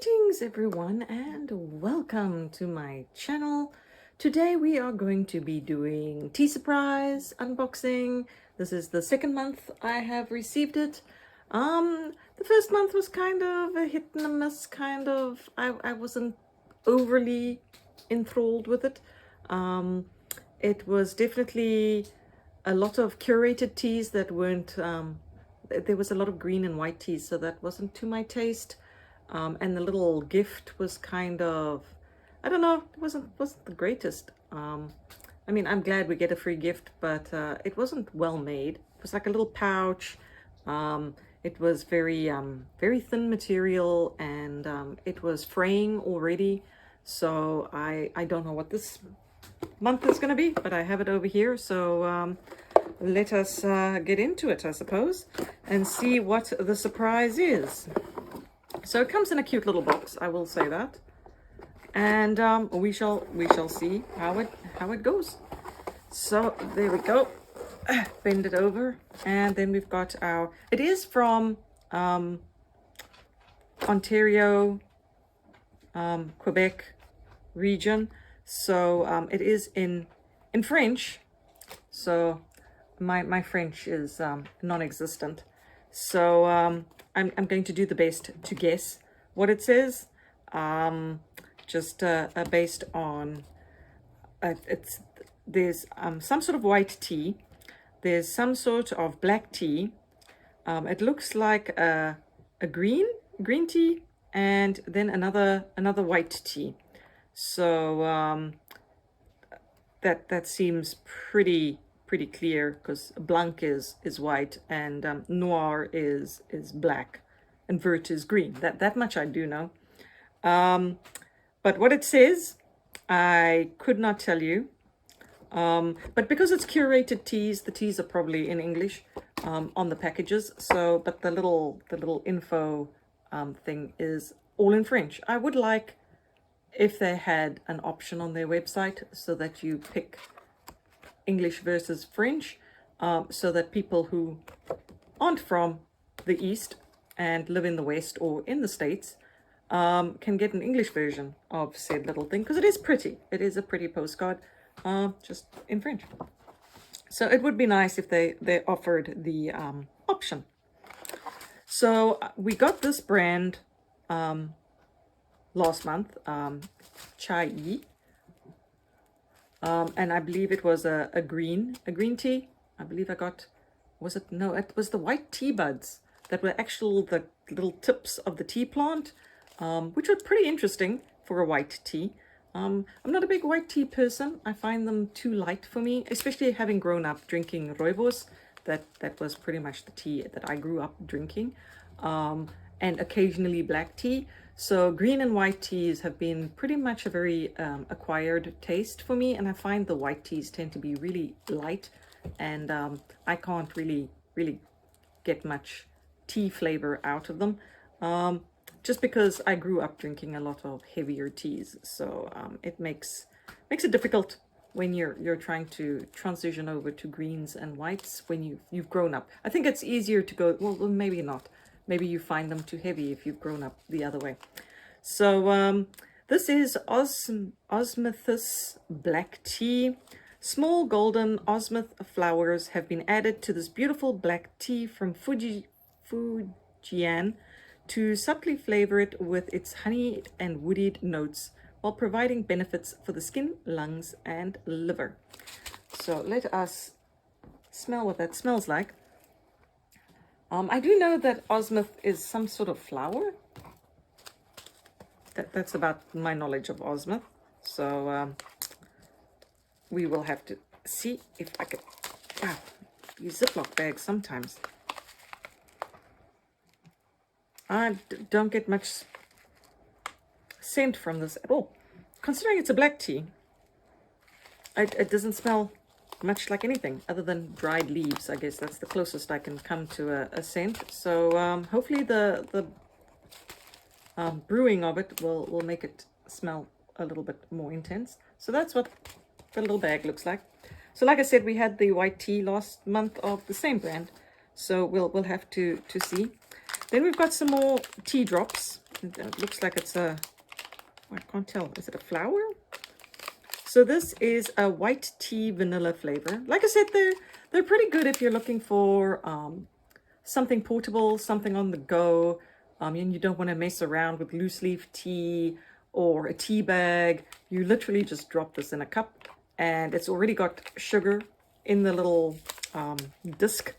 Greetings everyone and welcome to my channel. Today we are going to be doing tea surprise unboxing. This is the second month I have received it. The first month was kind of a hit and a miss, kind of. I wasn't overly enthralled with it. It was definitely a lot of curated teas that weren't, there was a lot of green and white teas, so that wasn't to my taste. And the little gift was kind of, I don't know, it wasn't the greatest. I mean, I'm glad we get a free gift, but it wasn't well made. It was like a little pouch. It was very thin material, and it was fraying already. So I don't know what this month is going to be, but I have it over here. So let us get into it, I suppose, and see what the surprise is. So it comes in a cute little box, I will say that, and we shall see how it goes. So there we go. Bend it over, and then we've got our. It is from Ontario, Quebec region, so it is in French. So my French is non-existent. So I'm going to do the best to guess what it says, just based on there's some sort of white tea, there's some sort of black tea, it looks like a green tea, and then another white tea. So that seems pretty clear, because blanc is white, and noir is black, and vert is green. That much I do know. But what it says, I could not tell you. But because it's curated teas, the teas are probably in English on the packages. So, but the little info thing is all in French. I would like if they had an option on their website so that you pick English versus French, so that people who aren't from the East and live in the West or in the States can get an English version of said little thing, because it is pretty. It is a pretty postcard, just in French. So it would be nice if they offered the option. So we got this brand last month, Chai. And I believe it was a green tea. I believe I got, was it? No, it was the white tea buds that were actual the little tips of the tea plant, which were pretty interesting for a white tea. I'm not a big white tea person. I find them too light for me, especially having grown up drinking rooibos. That was pretty much the tea that I grew up drinking, and occasionally black tea. So green and white teas have been pretty much a very acquired taste for me, and I find the white teas tend to be really light, and I can't really get much tea flavor out of them, just because I grew up drinking a lot of heavier teas. So it makes it difficult when you're trying to transition over to greens and whites when you've grown up. I think it's easier to go, well maybe not. Maybe you find them too heavy if you've grown up the other way. So this is osmanthus black tea. Small golden osmanth flowers have been added to this beautiful black tea from Fujian to subtly flavor it with its honey and woodied notes, while providing benefits for the skin, lungs, and liver. So let us smell what that smells like. I do know that osmanth is some sort of flower. That's about my knowledge of osmanth. So we will have to see if I can. Wow, these Ziploc bags sometimes. I don't get much scent from this at all. Considering it's a black tea, it doesn't smell much like anything other than dried leaves. I guess that's the closest I can come to a scent. So hopefully the brewing of it will make it smell a little bit more intense. So that's what the little bag looks like. So like I said, we had the white tea last month of the same brand, so we'll have to see. Then we've got some more tea drops. It looks like it's a, I can't tell, is it a flower? So this is a white tea vanilla flavor. Like I said, they're pretty good if you're looking for something portable, something on the go, and you don't want to mess around with loose leaf tea or a tea bag. You literally just drop this in a cup, and it's already got sugar in the little disc,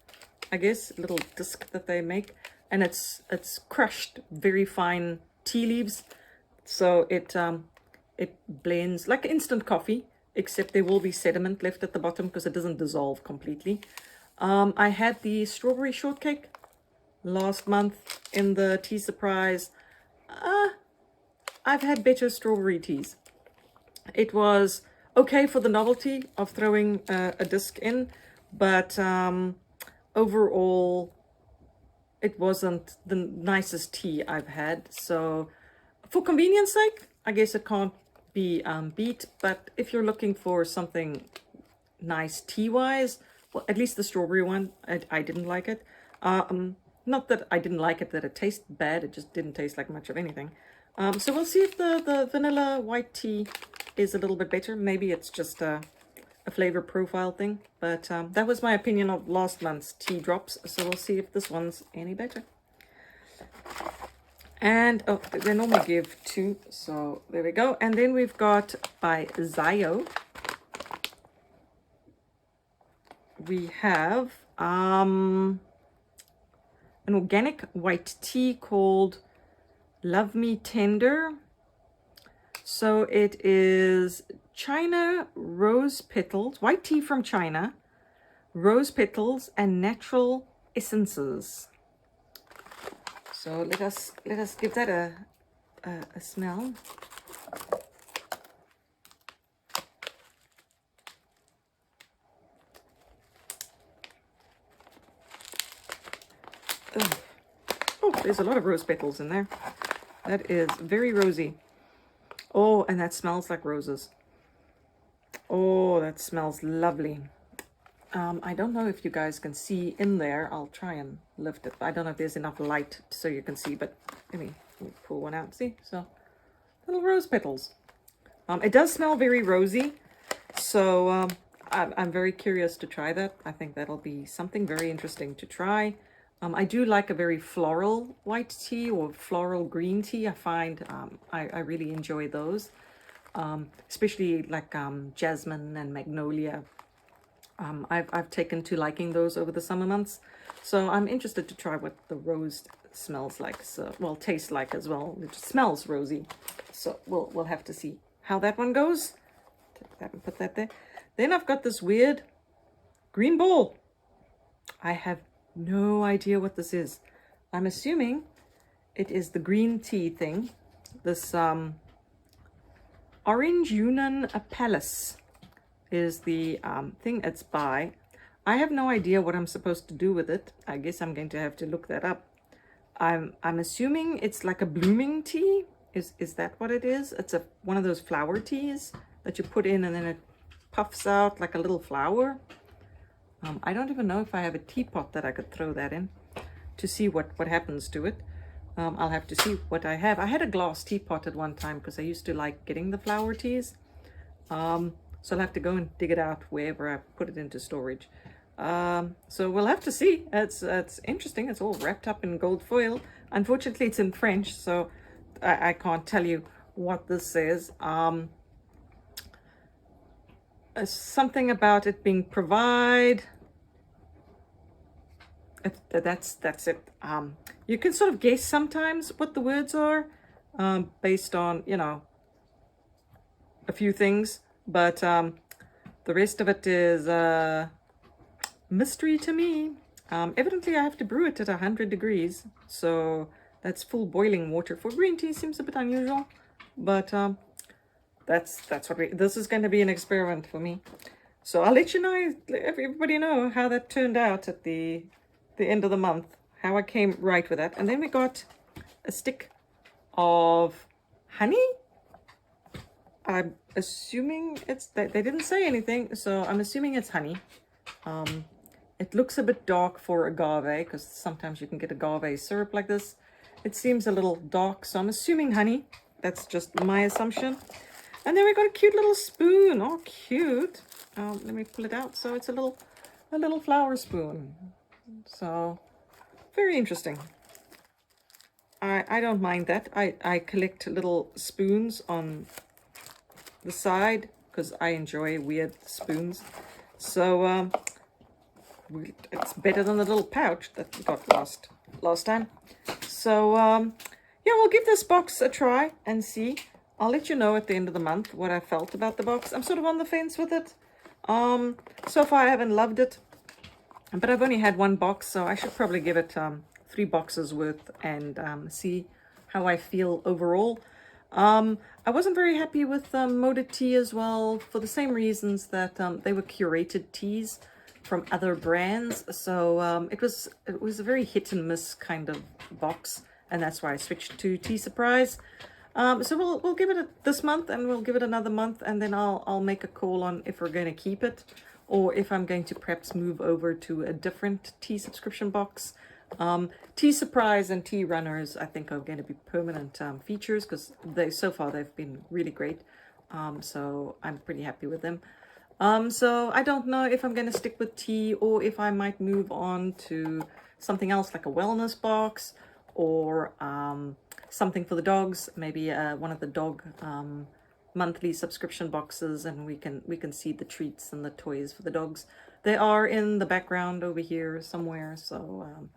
I guess, little disc that they make, and it's crushed very fine tea leaves, so it blends like instant coffee, except there will be sediment left at the bottom because it doesn't dissolve completely. I had the strawberry shortcake last month in the tea surprise. I've had better strawberry teas. It was okay for the novelty of throwing a disc in, but overall it wasn't the nicest tea I've had. So for convenience sake, I guess it can't be beat, but if you're looking for something nice tea wise, well, at least the strawberry one, I didn't like it. Not that I didn't like it, that it tasted bad, it just didn't taste like much of anything. So we'll see if the vanilla white tea is a little bit better. Maybe it's just a flavor profile thing, but that was my opinion of last month's tea drops, so we'll see if this one's any better. And oh, they normally give 2, so there we go. And then we've got by Zio, we have an organic white tea called Love Me Tender. So it is China rose petals, white tea from China, rose petals and natural essences. So let us give that a smell. Oh, there's a lot of rose petals in there. That is very rosy. Oh, and that smells like roses. Oh, that smells lovely. I don't know if you guys can see in there. I'll try and lift it. I don't know if there's enough light so you can see, but let me pull one out. See? So, little rose petals. It does smell very rosy, so I'm very curious to try that. I think that'll be something very interesting to try. I do like a very floral white tea or floral green tea. I find I really enjoy those, especially like jasmine and magnolia. I've taken to liking those over the summer months, so I'm interested to try what the rose smells like. So, well, tastes like as well. It just smells rosy, so we'll have to see how that one goes. Take that and put that there. Then I've got this weird green ball. I have no idea what this is. I'm assuming it is the green tea thing. This Orange Yunnan Palace is the thing it's by. I have no idea what I'm supposed to do with it. I guess I'm going to have to look that up. I'm assuming it's like a blooming tea. Is that what it is? It's one of those flower teas that you put in and then it puffs out like a little flower. I don't even know if I have a teapot that I could throw that in to see what happens to it. I'll have to see what I have. I had a glass teapot at one time because I used to like getting the flower teas. So I'll have to go and dig it out wherever I put it into storage. So we'll have to see. It's interesting. It's all wrapped up in gold foil. Unfortunately, it's in French, so I can't tell you what this says. Something about it being provide. That's it. You can sort of guess sometimes what the words are based on, you know, a few things, but the rest of it is mystery to me. Evidently I have to brew it at 100 degrees, so that's full boiling water. For green tea seems a bit unusual, but that's what this is going to be an experiment for me. So I'll let you know, everybody know how that turned out at the end of the month, how I came right with that. And then we got a stick of honey. I'm assuming it's, they didn't say anything, so I'm assuming it's honey. It looks a bit dark for agave, because sometimes you can get agave syrup like this. It seems a little dark, so I'm assuming honey. That's just my assumption. And then we got a cute little spoon. Oh, cute. Let me pull it out. So it's a little flower spoon. So very interesting. I don't mind that. I collect little spoons on the side because I enjoy weird spoons. So it's better than the little pouch that we got last time. So yeah, we'll give this box a try and see. I'll let you know at the end of the month what I felt about the box. I'm sort of on the fence with it. So far I haven't loved it, but I've only had one box, so I should probably give it 3 boxes worth and see how I feel overall. I wasn't very happy with Moda tea as well, for the same reasons that they were curated teas from other brands. So it was a very hit and miss kind of box, and that's why I switched to Tea Surprise. So we'll give it this month, and we'll give it another month, and then I'll make a call on if we're going to keep it or if I'm going to perhaps move over to a different tea subscription box. Tea Surprise and Tea Runners I think are going to be permanent features, because so far they've been really great. So I'm pretty happy with them. So I don't know if I'm going to stick with tea or if I might move on to something else like a wellness box or something for the dogs, maybe one of the dog monthly subscription boxes, and we can see the treats and the toys for the dogs. They are in the background over here somewhere, so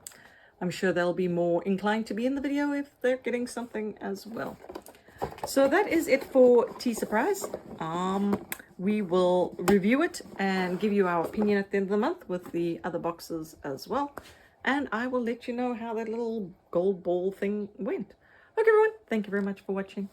I'm sure they'll be more inclined to be in the video if they're getting something as well. So that is it for Tea Surprise. We will review it and give you our opinion at the end of the month with the other boxes as well. And I will let you know how that little gold ball thing went. Okay, everyone, thank you very much for watching.